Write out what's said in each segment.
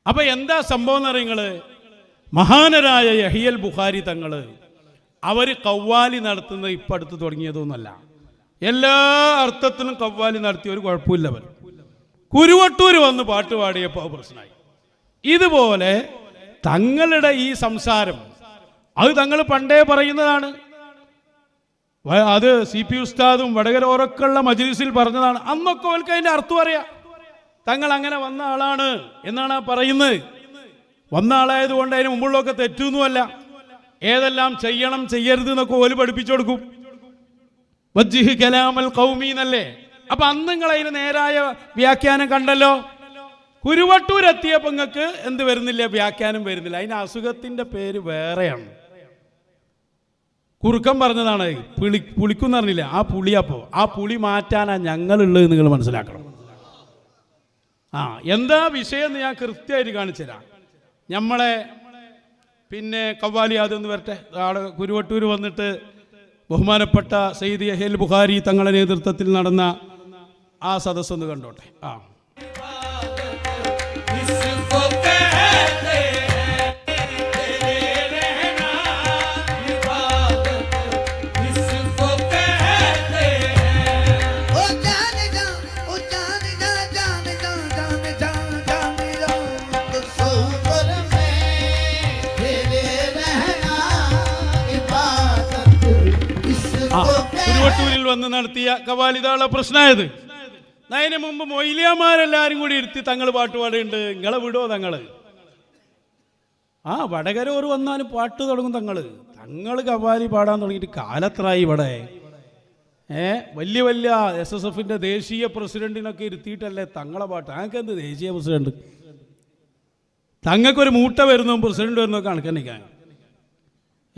അപ്പൊ എന്താ സംഭവം എന്ന് അറിയുങ്ങൾ, മഹാനരായ യഹിയൽ ബുഖാരി തങ്ങൾ അവർ കവ്വാലി നടത്തുന്നത് ഇപ്പം അടുത്ത് തുടങ്ങിയതൊന്നുമല്ല. എല്ലാ അർത്ഥത്തിലും കവ്വാലി നടത്തിയ ഒരു കുഴപ്പമില്ലവർ. കുരുവട്ടൂർ വന്ന് പാട്ട് പാടിയപ്പോൾ പ്രശ്നമായി. ഇതുപോലെ തങ്ങളുടെ ഈ സംസാരം അത് തങ്ങൾ പണ്ടേ പറയുന്നതാണ്. അത് CP ഉസ്താദും വടകര ഓരൊക്കെയുള്ള മജ്ലിസിൽ പറഞ്ഞതാണ്. അന്നൊക്കെ അവർക്ക് അതിൻ്റെ അർത്ഥം അറിയാം. തങ്ങൾ അങ്ങനെ വന്ന ആളാണ് എന്നാണ് ആ പറയുന്നത്. വന്ന ആളായതുകൊണ്ട് അതിന് മുമ്പുള്ളതൊക്കെ തെറ്റൊന്നുമല്ല. ഏതെല്ലാം ചെയ്യണം ചെയ്യരുത് എന്നൊക്കെ ഓല് പഠിപ്പിച്ചു കൊടുക്കും. വജ്ജിഹ് കലാമൽ ഖൗമി എന്നല്ലേ. അപ്പൊ അന്ന് നിങ്ങൾ അതിന് നേരായ വ്യാഖ്യാനം കണ്ടല്ലോ. കുരുവട്ടൂരെത്തിയപ്പോൾ നിങ്ങൾക്ക് എന്ത് വരുന്നില്ല, വ്യാഖ്യാനം വരുന്നില്ല. അതിന് അസുഖത്തിന്റെ പേര് വേറെയാണ്. കുറുക്കം പറഞ്ഞതാണ് പുളിക്കും പറഞ്ഞില്ല. ആ പുളിയപ്പോ ആ പുളി മാറ്റാനാ ഞങ്ങളുള്ളത് നിങ്ങൾ മനസ്സിലാക്കണം. എന്താ വിഷയം എന്ന് ഞാൻ കൃത്യമായിട്ട് കാണിച്ചു തരാം. നമ്മളെ പിന്നെ കവ്വാലി അതൊന്ന് വരട്ടെ. ആള് കുരുവട്ടൂർ വന്നിട്ട് ബഹുമാനപ്പെട്ട സയ്യിദ് യഹ്യൽ ബുഖാരി തങ്ങളുടെ നേതൃത്വത്തിൽ നടന്ന ആ സദസ്സൊന്ന് കണ്ടോട്ടെ. കുരുവട്ടൂരിൽ വന്ന് നടത്തിയ കവാലിതാള പ്രശ്നമായത്. അതിന് മുമ്പ് മൊയ്ലിയാമാരെല്ലാരും കൂടി ഇരുത്തി തങ്ങൾ പാട്ട് പാടുന്നുണ്ട്. നിങ്ങളെ വിടോ തങ്ങള്? വടകരോർ വന്നാലും പാട്ട് തുടങ്ങും തങ്ങൾ കവാലി പാടാൻ തുടങ്ങിയിട്ട് കാലത്രായി ഇവിടെ. വലിയ വലിയ SSFന്റെ ദേശീയ പ്രസിഡന്റിനൊക്കെ ഇരുത്തിയിട്ടല്ലേ തങ്ങളെ പാട്ട്. ഞങ്ങൾക്ക് എന്ത് ദേശീയ പ്രസിഡന്റ്? തങ്ങൾക്കൊരു മൂട്ട വരുന്നോ പ്രസിഡന്റ് വരുന്നോ കണക്കണിക്കാൻ.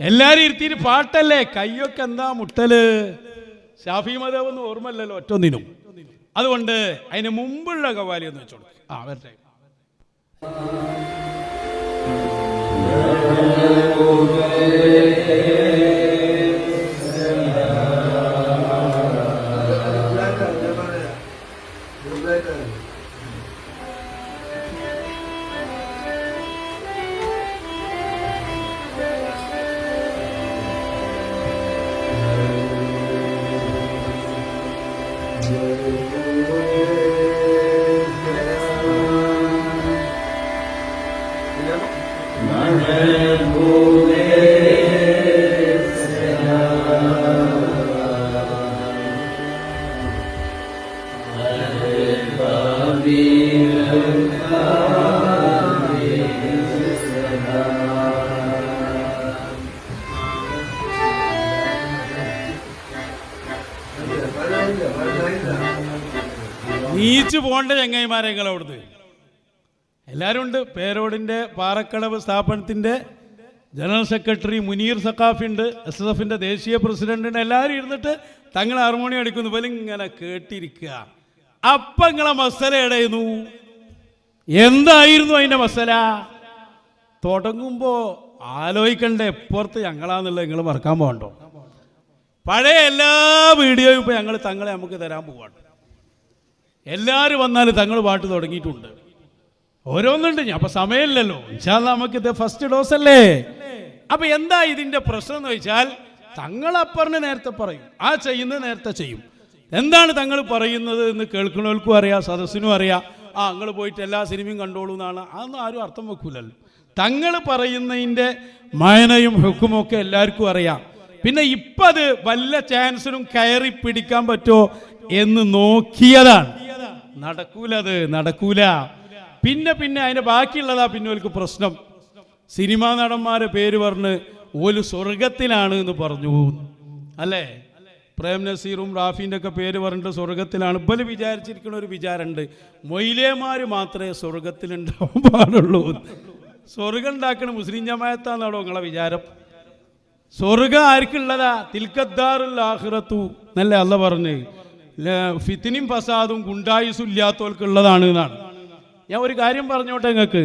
എല്ലാരും ഇരുത്തിയിട്ട് പാട്ടല്ലേ. കയ്യൊക്കെ എന്താ മുട്ടല്. ഷാഫി മദഹ് ഒന്നും ഓർമ്മയില്ലല്ലോ ഒറ്റൊന്നിനും. അതുകൊണ്ട് അതിന് മുമ്പുള്ള കവാലി എന്ന് വെച്ചോളൂ. വരട്ടെ. നീച്ചു പോകേണ്ട ചങ്ങായിമാരെ അവിടുന്ന് എല്ലാവരും ഉണ്ട്. പേരോടിൻ്റെ പാറക്കളവ് സ്ഥാപനത്തിൻ്റെ ജനറൽ സെക്രട്ടറി മുനീർ സഖാഫി ഉണ്ട്. SSFന്റെ ദേശീയ പ്രസിഡന്റ് ഉണ്ട്. എല്ലാവരും ഇരുന്നിട്ട് തങ്ങൾ ഹാർമോണിയം അടിക്കുന്നു പോലെ ഇങ്ങനെ കേട്ടിരിക്കുക. അപ്പം നിങ്ങളെ മസല എടയുന്നു. എന്തായിരുന്നു അതിൻ്റെ മസല? തുടങ്ങുമ്പോൾ ആലോചിക്കണ്ടേ എപ്പുറത്ത് ഞങ്ങളാന്നുള്ളത് നിങ്ങൾ മറക്കാൻ പോകണ്ടോ? പഴയ എല്ലാ വീഡിയോയും ഇപ്പോൾ ഞങ്ങൾ തങ്ങളെ നമുക്ക് തരാൻ പോവാണ്. എല്ലാവരും വന്നാൽ തങ്ങൾ പാട്ട് തുടങ്ങിയിട്ടുണ്ട്. ഓരോന്നുണ്ട്. ഞാൻ അപ്പം സമയമില്ലല്ലോ. ഇൻഷാ അല്ലാഹ് നമുക്ക് ഇത് ഫസ്റ്റ് ഡോസ് അല്ലേ. അപ്പം എന്താ ഇതിൻ്റെ പ്രശ്നം എന്ന് വെച്ചാൽ തങ്ങളപ്പറിന് നേരത്തെ പറയും, ചെയ്യുന്നത് നേരത്തെ ചെയ്യും. എന്താണ് തങ്ങൾ പറയുന്നത് എന്ന് കേൾക്കുന്നവർക്കും അറിയാം, സദസ്സിനും അറിയാം. നിങ്ങൾ പോയിട്ട് എല്ലാ സിനിമയും കണ്ടോളൂ എന്നാണ്. അതൊന്നും ആരും അർത്ഥം വെക്കൂലല്ലോ. തങ്ങൾ പറയുന്നതിൻ്റെ മയനയും ഹുക്കുമും ഒക്കെ എല്ലാവർക്കും അറിയാം. പിന്നെ ഇപ്പം അത് വല്ല ചാൻസിനും കയറി പിടിക്കാൻ പറ്റുമോ എന്ന് നോക്കിയതാണ്. നടക്കൂലത്, നടക്കൂല. പിന്നെ അതിൻ്റെ ബാക്കിയുള്ളതാ പിന്നെ ഓൽക്ക് പ്രശ്നം. സിനിമാ നടന്മാരെ പേര് പറഞ്ഞ് ഓല് സ്വർഗത്തിലാണ് എന്ന് പറഞ്ഞു അല്ലേ. പ്രേം നസീറും റാഫിൻ്റെ ഒക്കെ പേര് പറഞ്ഞിട്ട് സ്വർഗത്തിലാണ്. ഇപ്പോഴും വിചാരിച്ചിരിക്കുന്ന ഒരു വിചാരമുണ്ട്, മൊയ്ലേമാർ മാത്രമേ സ്വർഗത്തിലുണ്ടാവാൻ പാടുള്ളൂ. സ്വർഗം ഉണ്ടാക്കണ മുസ്ലിം ജമാഅത്താന്നാണോ നിങ്ങളെ വിചാരം? സ്വർഗം ആർക്കുള്ളതാ? തിൽക്കദ്ദാറുൽ ആഖിറത്തു എന്നല്ലേ അല്ല പറഞ്ഞ്. ഫിത്തിനും ഫസാദും ഗുണ്ടായുസും ഇല്ലാത്തവർക്കുള്ളതാണ് എന്നാണ്. ഞാൻ ഒരു കാര്യം പറഞ്ഞോട്ടെ നിങ്ങൾക്ക്.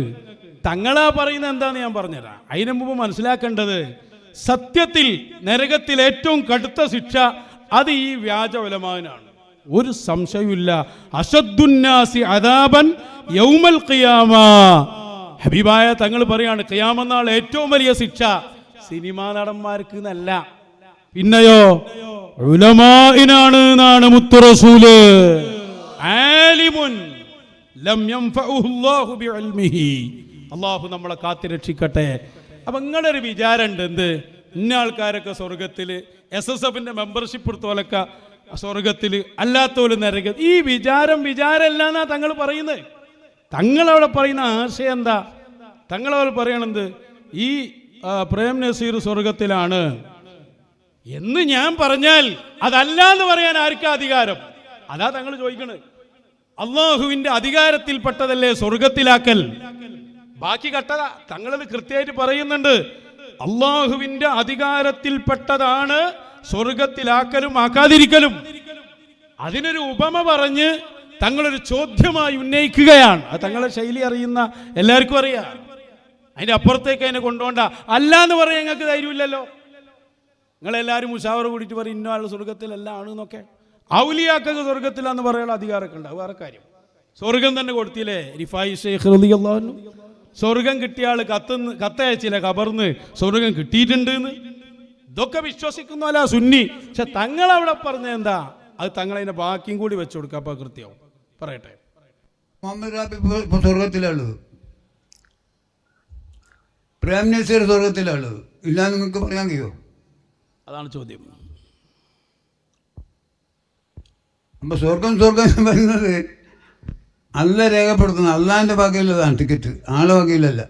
തങ്ങളാ പറയുന്നത് എന്താന്ന് ഞാൻ പറഞ്ഞുതരാം. അതിനു മുമ്പ് മനസ്സിലാക്കേണ്ടത്, സത്യത്തിൽ നരകത്തിൽ ഏറ്റവും കടുത്ത ശിക്ഷ അത് ഈ വ്യാജ ഉലമാവിനാണ്. ഒരു സംശയമില്ല. അശദ്ദുന്നാസി അദാബൻ യൗമൽ ഖിയാമ ഹബീബായ തങ്ങൾ പറയാണ് ഖിയാമത്ത് നാൾ ഏറ്റവും വലിയ ശിക്ഷ സിനിമാ നടന്മാർക്ക് എന്നല്ല, പിന്നെയോ ഉലമാഇനാണ് എന്നാണ് മുത്തു റസൂല്. ആലിമുൻ ലം യൻഫഉഹു അല്ലാഹു ബിഇൽമിഹി. അല്ലാഹു നമ്മളെ കാത്തുരക്ഷിക്കട്ടെ. അപ്പൊ നിങ്ങളൊരു വിചാരമുണ്ട്, എന്ത് ഇന്ന ആൾക്കാരൊക്കെ സ്വർഗത്തിൽ, SSFന്റെ മെമ്പർഷിപ്പ് എടുത്തോലൊക്കെ സ്വർഗത്തിൽ, അല്ലാത്തോലും നരക. ഈ വിചാരമല്ല എന്നാ തങ്ങൾ പറയുന്നത്. തങ്ങളവിടെ പറയുന്ന ആശയം എന്താ? തങ്ങളവിടെ പറയണത് ഈ പ്രേം നസീർ സ്വർഗത്തിലാണ് എന്ന് ഞാൻ പറഞ്ഞാൽ അതല്ല എന്ന് പറയാൻ ആർക്കാ അധികാരം? അതാ തങ്ങൾ ചോദിക്കണത്. അള്ളാഹുവിന്റെ അധികാരത്തിൽപ്പെട്ടതല്ലേ സ്വർഗത്തിലാക്കൽ? ബാക്കി കട്ടത തങ്ങളത് കൃത്യമായിട്ട് പറയുന്നുണ്ട്. അള്ളാഹുവിന്റെ അധികാരത്തിൽപ്പെട്ടതാണ് സ്വർഗത്തിലാക്കലും ആക്കാതിരിക്കലും. അതിനൊരു ഉപമ പറഞ്ഞ് തങ്ങളൊരു ചോദ്യമായി ഉന്നയിക്കുകയാണ്. അത് തങ്ങളെ ശൈലി അറിയുന്ന എല്ലാവർക്കും അറിയാം. അതിന്റെ അപ്പുറത്തേക്ക് അതിനെ കൊണ്ടുപോണ്ട. അല്ല എന്ന് പറയാൻ ഞങ്ങൾക്ക് ധൈര്യമില്ലല്ലോ. നിങ്ങളെല്ലാവരും മുഷാവറ കൂടിയിട്ട് പറയും ഇന്ന ആൾ സ്വർഗത്തിലല്ല ആണ് എന്നൊക്കെ. ഔലിയാക്കൊക്കെ സ്വർഗത്തിലാന്ന് പറയാനുള്ള അധികാരമൊക്കെ ഉണ്ട്, അത് വേറെ കാര്യം. സ്വർഗം തന്നെ കൊടുത്തില്ലേ റിഫായി ശൈഖ് റളിയല്ലാഹു അൻഹു? സ്വർഗം കിട്ടിയ ആൾ കത്തയച്ചില്ല ഖബർന്ന് സ്വർഗം കിട്ടിയിട്ടുണ്ട് എന്ന്. ഇതൊക്കെ വിശ്വസിക്കുന്നല്ല സുന്നി. പക്ഷെ തങ്ങളവിടെ പറഞ്ഞ എന്താ? അത് തങ്ങളതിന്റെ ബാക്കിയും കൂടി വെച്ചു കൊടുക്കുക. അപ്പൊ കൃത്യവും പറയട്ടെ. മുഹമ്മദ് റാബി ഇപ്പൊ സ്വർഗത്തിലുള്ളത്, പ്രേം നസീർ സ്വർഗത്തിലുള്ളത്, ഇല്ല നിങ്ങൾക്ക് പറയാൻ കഴിയോ? അതാണ് ചോദ്യം. അപ്പൊ സ്വർഗം വരുന്നത് അല്ല രേഖപ്പെടുത്തുന്നത് അള്ളാഹിന്റെ വകയിലുള്ളതാണ് ടിക്കറ്റ്, ആളെ വകയിലല്ല.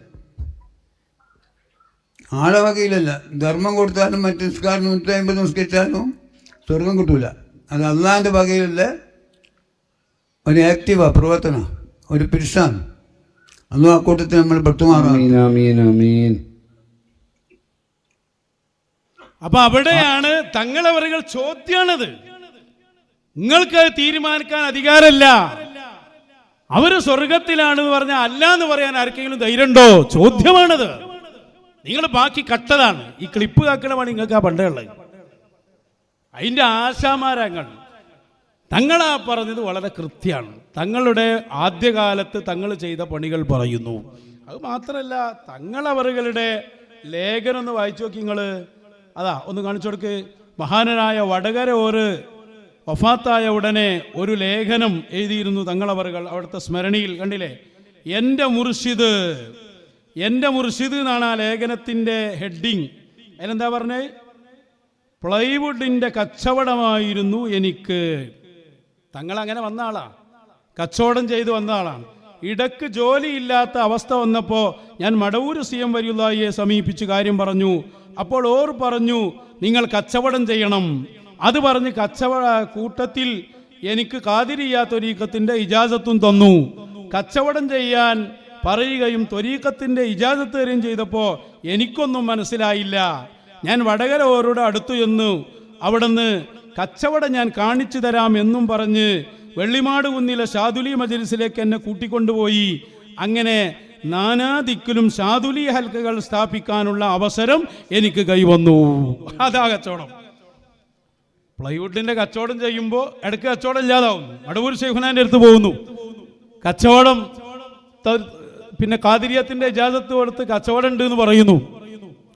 ആളെ വകയിലല്ല. ധർമ്മം കൊടുത്താലും മറ്റ് നിസ്കാരം 150 നിസ്കരിച്ചാലും സ്വർഗം കിട്ടൂല. അത് അള്ളാഹിന്റെ വകയിലുള്ള ഒരു ആക്റ്റീവാ പ്രവർത്തന, ഒരു പിരിസാണ്. അന്നും ആ കൂട്ടത്തിൽ നമ്മൾ പെട്ടുമാറാം. അപ്പൊ അവിടെയാണ് തങ്ങളവരുകൾ ചോദ്യമാണത്. നിങ്ങൾക്ക് തീരുമാനിക്കാൻ അധികാരമല്ല. അവര് സ്വർഗത്തിലാണെന്ന് പറഞ്ഞാൽ അല്ല എന്ന് പറയാൻ ആർക്കെങ്കിലും ധൈര്യമുണ്ടോ? ചോദ്യമാണത്. നിങ്ങൾ ബാക്കി കട്ടതാണ്. ഈ ക്ലിപ്പ് കാക്കണ പണി നിങ്ങൾക്ക് ആ പണ്ടേ ഉള്ളത്. അതിന്റെ ആശാമാരങ്ങൾ തങ്ങളാ പറഞ്ഞത് വളരെ കൃത്യമാണ്. തങ്ങളുടെ ആദ്യകാലത്ത് തങ്ങൾ ചെയ്ത പണികൾ പറയുന്നു. അത് മാത്രമല്ല തങ്ങളവറുകളുടെ ലേഖനം ഒന്ന് വായിച്ചു നോക്കി നിങ്ങൾ. അതാ ഒന്ന് കാണിച്ചു കൊടുക്ക്. മഹാനരായ വടകര ഒരു വഫാത്തായ ഉടനെ ഒരു ലേഖനം എഴുതിയിരുന്നു തങ്ങളവറുകൾ. അവിടുത്തെ സ്മരണിയിൽ കണ്ടില്ലേ, എൻ്റെ മുർഷിദ് എന്നാണ് ആ ലേഖനത്തിൻ്റെ ഹെഡിങ്. അതിനെന്താ പറഞ്ഞേ? പ്ലൈവുഡിൻ്റെ കച്ചവടമായിരുന്നു എനിക്ക്. തങ്ങൾ അങ്ങനെ വന്ന ആളാണ്, കച്ചവടം ചെയ്തു വന്ന ആളാണ്. ഇടക്ക് ജോലിയില്ലാത്ത അവസ്ഥ വന്നപ്പോൾ ഞാൻ മടവൂർ CM വലിയുള്ളാഹിയെ സമീപിച്ച് കാര്യം പറഞ്ഞു. അപ്പോൾ ഓർ പറഞ്ഞു നിങ്ങൾ കച്ചവടം ചെയ്യണം. അത് പറഞ്ഞ് കച്ചവട കൂട്ടത്തിൽ എനിക്ക് ഖാദിരിയ്യ ത്വരീഖത്തിന്റെ ഇജാസത്തും തന്നു. കച്ചവടം ചെയ്യാൻ പറയുകയും ത്വരീഖത്തിന്റെ ഇജാസത്ത് തരുകയും ചെയ്തപ്പോൾ എനിക്കൊന്നും മനസ്സിലായില്ല. ഞാൻ വടകര ഓരോട് അടുത്തു ചെന്നു. അവിടുന്ന് കച്ചവടം ഞാൻ കാണിച്ചു തരാം എന്നും പറഞ്ഞ് വെള്ളിമാട് കുന്നിലെ ഷാദുലി മജ്ലിസിലേക്ക് എന്നെ കൂട്ടിക്കൊണ്ടുപോയി. അങ്ങനെ നാനാദിക്കിലും ഷാദുലി ഹൽക്കകൾ സ്ഥാപിക്കാനുള്ള അവസരം എനിക്ക് കൈവന്നു. അതാ കച്ചവടം. പ്ലൈവുഡിന്റെ കച്ചവടം ചെയ്യുമ്പോൾ ഇടയ്ക്ക് കച്ചവടം ഇല്ലാതാവും. മടവൂർ ശൈഖുനാന്റെ അടുത്ത് പോകുന്നു, കച്ചവടം പിന്നെ ഖാദിരിയത്തിന്റെ ഇജാസത്ത് കൊടുത്ത് കച്ചവടം ഉണ്ട് എന്ന് പറയുന്നു.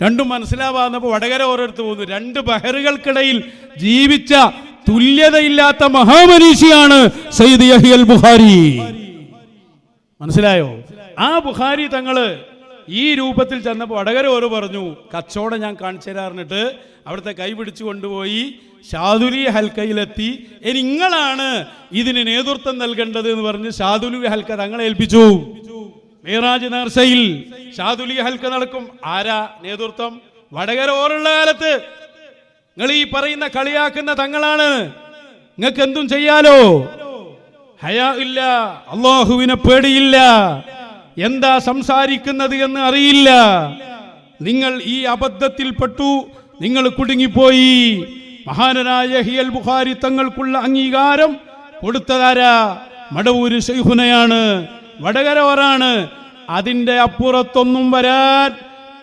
രണ്ടും മനസ്സിലാവാന്നപ്പോൾ വടകര ഓരോരുത്ത് പോകുന്നു. രണ്ട് ബഹറുകൾക്കിടയിൽ ജീവിച്ച തുല്യതയില്ലാത്ത മഹാമനീഷിയാണ് സയ്യിദ് യഹ്യൽ ബുഖാരി. മനസ്സിലായോ? ആ ബുഖാരി തങ്ങള് ഈ രൂപത്തിൽ ചെന്നപ്പോൾ വടകര ഓരോ പറഞ്ഞു കച്ചവടം ഞാൻ കാണിച്ചു തരാറിഞ്ഞിട്ട് അവിടുത്തെ കൈ പിടിച്ചു കൊണ്ടുപോയി ഷാദുലി ഹൽക്കയിലെത്തി. നിങ്ങളാണ് ഇതിന് നേതൃത്വം നൽകേണ്ടത് എന്ന് പറഞ്ഞ് ഷാദുലി ഹൽക്ക തങ്ങളെ ഏൽപ്പിച്ചു. മിറാജ് നേർച്ചയിൽ ഷാദുലി ഹൽക്ക നടക്കും. ആരാ നേതൃത്വം? വടകര ഓറുള്ള കാലത്ത് നിങ്ങൾ ഈ പറയുന്ന കളിയാക്കുന്ന തങ്ങളാണ്. നിങ്ങൾക്ക് എന്തും ചെയ്യാലോ. ഹയാ ഇല്ല, അള്ളാഹുവിനെ പേടിയില്ല, എന്താ സംസാരിക്കുന്നത് എന്ന് അറിയില്ല. നിങ്ങൾ ഈ അബദ്ധത്തിൽപ്പെട്ടു, നിങ്ങൾ കുടുങ്ങിപ്പോയി. മഹാനരായ യഹ്യൽ ബുഖാരി തങ്ങൾക്കുള്ള അംഗീകാരം കൊടുത്തതാരാ? മടവൂര് ശൈഖുനയാണ്, വടകര ഓറാണ്. അതിൻ്റെ അപ്പുറത്തൊന്നും വരാൻ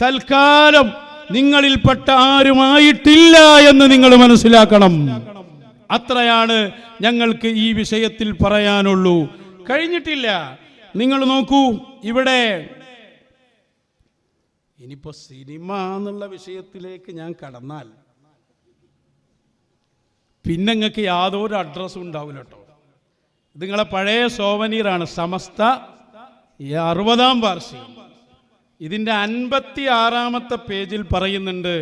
തൽക്കാലം നിങ്ങളിൽപ്പെട്ട ആരുമായിട്ടില്ല എന്ന് നിങ്ങൾ മനസ്സിലാക്കണം. അത്രയാണ് ഞങ്ങൾക്ക് ഈ വിഷയത്തിൽ പറയാനുള്ളൂ. കഴിഞ്ഞിട്ടില്ല. നിങ്ങൾ നോക്കൂ, ഇവിടെ ഇനിയിപ്പോൾ സിനിമ എന്നുള്ള വിഷയത്തിലേക്ക് ഞാൻ കടന്നാൽ പിന്നെ നിങ്ങൾക്ക് യാതൊരു അഡ്രസ്സും ഉണ്ടാവില്ല കേട്ടോ. ഇത് നിങ്ങളെ പഴയ സോവനീറാണ്. സമസ്ത 60-ാം വാർഷികം. ഇതിൻ്റെ 56-ാമത്തെ പേജിൽ പറയുന്നുണ്ട്,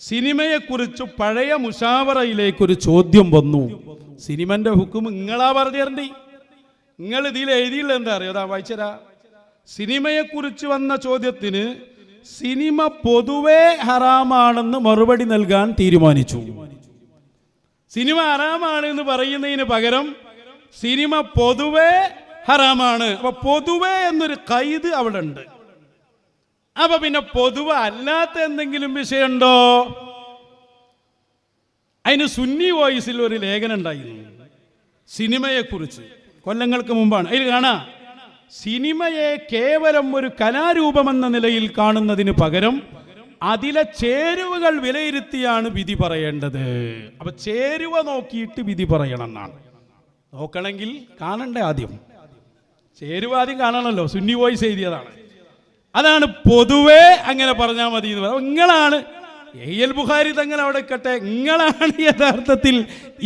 സിനിമയെക്കുറിച്ച് പഴയ മുഷാവറയിലേക്കൊരു ചോദ്യം വന്നു. സിനിമൻ്റെ ഹുക്കും നിങ്ങളാ പറഞ്ഞു തരണ്ടി. നിങ്ങൾ ഇതിൽ എഴുതിയില്ല എന്താ അറിയോ? അതാ വായിച്ചരാ. സിനിമയെക്കുറിച്ച് വന്ന ചോദ്യത്തിന് സിനിമ പൊതുവേ ഹറാമാണെന്ന് മറുപടി നൽകാൻ തീരുമാനിച്ചു. സിനിമ ഹറാമാണ് എന്ന് പറയുന്നതിന് പകരം സിനിമ പൊതുവേ ഹറാമാണ്. അപ്പൊ പൊതുവേ എന്നൊരു കൈത് അവിടെ ഉണ്ട്. അപ്പൊ പിന്നെ പൊതുവെ അല്ലാത്ത എന്തെങ്കിലും വിഷയമുണ്ടോ? അതിന് സുന്നി വോയിസിൽ ഒരു ലേഖനം ഉണ്ടായിരുന്നു സിനിമയെക്കുറിച്ച്, കൊല്ലങ്ങൾക്ക് മുമ്പാണ്. അതിൽ കാണാം, സിനിമയെ കേവലം ഒരു കലാരൂപമെന്ന നിലയിൽ കാണുന്നതിന് പകരം അതിലെ ചേരുവകൾ വിലയിരുത്തിയാണ് വിധി പറയേണ്ടത്. അപ്പൊ ചേരുവ നോക്കിയിട്ട് വിധി പറയണം എന്നാണ്. നോക്കണമെങ്കിൽ കാണണ്ടേ ആദ്യം, ചേരുവ ആദ്യം കാണണമല്ലോ. സുന്നി വോയിസ് എഴുതിയതാണ്. അതാണ് പൊതുവേ അങ്ങനെ പറഞ്ഞാൽ മതി എന്ന് പറയാം. നിങ്ങളാണ് എൽ ബുഖാരി തങ്ങൾ അവിടെ ഇക്കട്ടെ, നിങ്ങളാണ് യഥാർത്ഥത്തിൽ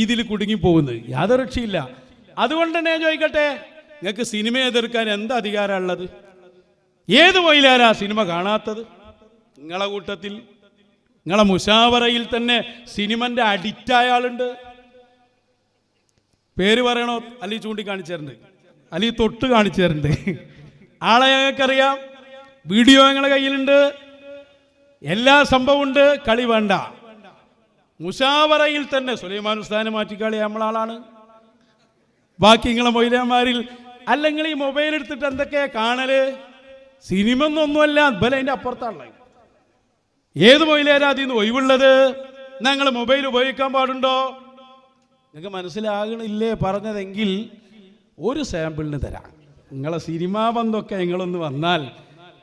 ഇതിൽ കുടുങ്ങിപ്പോകുന്നത്. യാതൊരു രക്ഷയില്ല. അതുകൊണ്ട് തന്നെ ചോദിക്കട്ടെ, നിങ്ങൾക്ക് സിനിമ എതിർക്കാൻ എന്താ അധികാരമുള്ളത്? ഏത് വഴിയിലാരാ സിനിമ കാണാത്തത്? നിങ്ങളെ കൂട്ടത്തിൽ, നിങ്ങളെ മുഷാവറയിൽ തന്നെ സിനിമന്റെ അഡിക്റ്റായ ആളുണ്ട്. പേര് പറയണോ? അലി ചൂണ്ടിക്കാണിച്ചിട്ടുണ്ട്, അലി തൊട്ട് കാണിച്ചു തരുന്നുണ്ട്. ആളെ ഞങ്ങൾക്കറിയാം, വീഡിയോ ഞങ്ങളുടെ കയ്യിലുണ്ട്, എല്ലാ സംഭവമുണ്ട്. കളി വേണ്ട. മുഷാവറയിൽ തന്നെ സുലൈമാൻ ഉസ്താദിനെ മാറ്റിക്കളി നമ്മളാളാണ്. ബാക്കി നിങ്ങളെ മൊയ്ലാന്മാരിൽ അല്ലെങ്കിൽ ഈ മൊബൈൽ എടുത്തിട്ട് എന്തൊക്കെയാ കാണല്? സിനിമ ഒന്നൊന്നുമല്ല, അതുപോലെ അതിൻ്റെ അപ്പുറത്താണല്ലോ. ഏത് മൊയ്ലാരാ അതിൽ നിന്ന് ഒഴിവുള്ളത്? ഞങ്ങൾ മൊബൈൽ ഉപയോഗിക്കാൻ പാടുണ്ടോ? നിങ്ങൾക്ക് മനസ്സിലാകണില്ലേ പറഞ്ഞതെങ്കിൽ ഒരു സാമ്പിളിന് തരാം. നിങ്ങളെ സിനിമാ ബന്ധമൊക്കെ നിങ്ങളൊന്ന് വന്നാൽ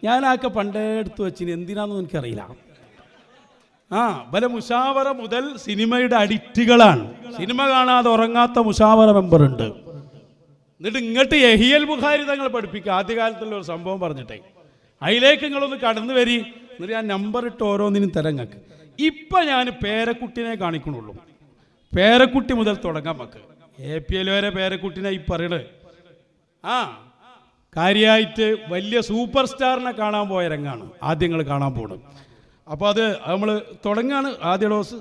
ഞാനൊക്കെ പണ്ടേ എടുത്ത് വെച്ചിന്, എന്തിനാണെന്ന് എനിക്കറിയില്ല. ബല മുഷാവറ മുതൽ സിനിമയുടെ അഡിക്റ്റുകളാണ്. സിനിമ കാണാതെ ഉറങ്ങാത്ത മുഷാവറ മെമ്പർ ഉണ്ട്. എന്നിട്ട് ഇങ്ങോട്ട് യഹിയൽ ബുഖാരി തങ്ങൾ പഠിപ്പിക്കുക. ആദ്യകാലത്തുള്ള ഒരു സംഭവം പറഞ്ഞിട്ടേ അതിലേക്ക് നിങ്ങളൊന്ന് കടന്നു വരി. എന്നിട്ട് ഞാൻ നമ്പർ ഇട്ട് ഓരോന്നിനും തരങ്ങൾക്ക്. ഇപ്പം ഞാൻ പേരക്കുട്ടിനെ കാണിക്കണുള്ളൂ. പേരക്കുട്ടി മുതൽ തുടങ്ങാൻ നമുക്ക്. APL വരെ പേരക്കുട്ടിനെ ഈ പറയണത്. കാര്യമായിട്ട് വലിയ സൂപ്പർ സ്റ്റാറിനെ കാണാൻ പോയ രംഗാണ് ആദ്യങ്ങൾ കാണാൻ പോകുന്നത്. അപ്പോൾ അത് നമ്മൾ തുടങ്ങാണ്. ആദ്യ ഡോസ്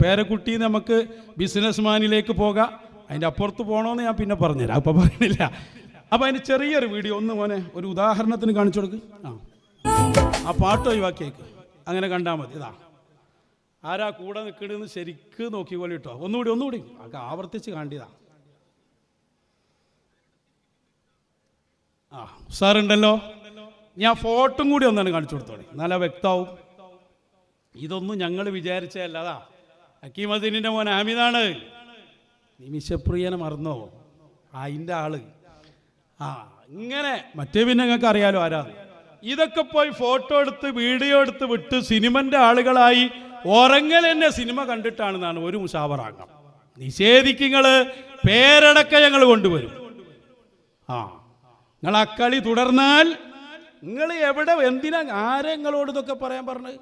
പേരക്കുട്ടി നമുക്ക് ബിസിനസ്മാനിലേക്ക് പോകാം. അതിൻ്റെ അപ്പുറത്ത് പോകണമെന്ന് ഞാൻ പിന്നെ പറഞ്ഞുതരാം, അപ്പോൾ പറയുന്നില്ല. അപ്പോൾ അതിന് ചെറിയൊരു വീഡിയോ ഒന്ന് മോനെ ഒരു ഉദാഹരണത്തിന് കാണിച്ചു കൊടുക്ക്. ആ പാട്ട് ഒഴിവാക്കിയേക്ക്, അങ്ങനെ കണ്ടാൽ മതി. ഇതാ ആരാ കൂടെ നിൽക്കണമെന്ന് ശരിക്ക് നോക്കിക്കോളി കേട്ടോ. ഒന്നുകൂടി ഒക്കെ ആവർത്തിച്ച് കാണ്ടിയതാ. സാറുണ്ടല്ലോ, ഞാൻ ഫോട്ടും കൂടി ഒന്നാണ് കാണിച്ചു കൊടുത്തോളി, നല്ല വ്യക്തമാവും. ഇതൊന്നും ഞങ്ങൾ വിചാരിച്ചതല്ലതാ. ഹക്കീമദീനിൻ്റെ മോൻ ആമിദാണ്. നിമിഷപ്രിയനെ മറന്നോ? അതിൻ്റെ ആള്. ഇങ്ങനെ മറ്റേ പിന്നെ നിങ്ങൾക്ക് അറിയാലോ ആരാണ്. ഇതൊക്കെ പോയി ഫോട്ടോ എടുത്ത് വീഡിയോ എടുത്ത് വിട്ട് സിനിമൻ്റെ ആളുകളായി ഉറങ്ങൽ തന്നെ സിനിമ കണ്ടിട്ടാണെന്നാണ് ഒരു മുഷാവറാങ്ങം. നിഷേധിക്കുങ്ങൾ പേരടക്ക ഞങ്ങൾ കൊണ്ടുവരും. നിങ്ങൾ അക്കളി തുടർന്നാൽ നിങ്ങൾ എവിടെ, എന്തിനാ, ആരെ നിങ്ങളോട് ഇതൊക്കെ പറയാൻ പറഞ്ഞത്?